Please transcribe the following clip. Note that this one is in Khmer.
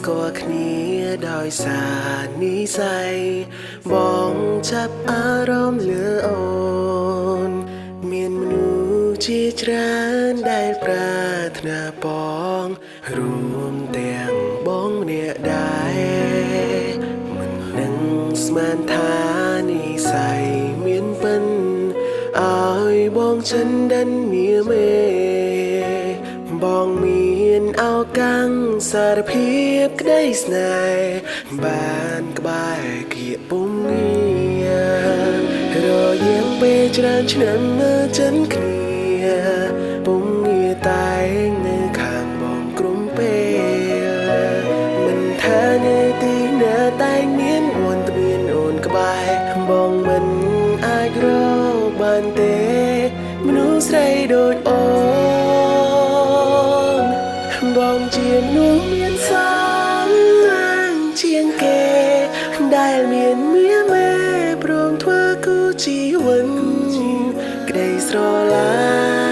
ស្គាល់គ្នាដោយសារនិស្ស័យបងចាប់អារម្មណ៍លើអូនមានមនុស្សជាច្រើនដែលប្រាថ្នាបងរួមទាំងបងម្នាក់ដែរមិននឹងស្មានថានិស្ស័យមានពិនឲ្យបងចិនដានមៀមេបងមានឱកាសសារភាពក្តីស្នេហ៍បានក្បែរគៀកពុំងាររយាងពេលច្រើនឆ្នាំមើលចិនគ្នាពុំងារតែងនៅខាងបងក្រុមពេលមិនថានៅទីណាតែងមានអូនត្បៀនអូនក្បែរបងមិនអាចរកបានទេមនុស្សស្រីដូចអូនបងជាមនុស្សមានសំណាងជាងគេដែលមានមាមេព្រមធ្វើគូជីវិតក្តីស្រឡាញ់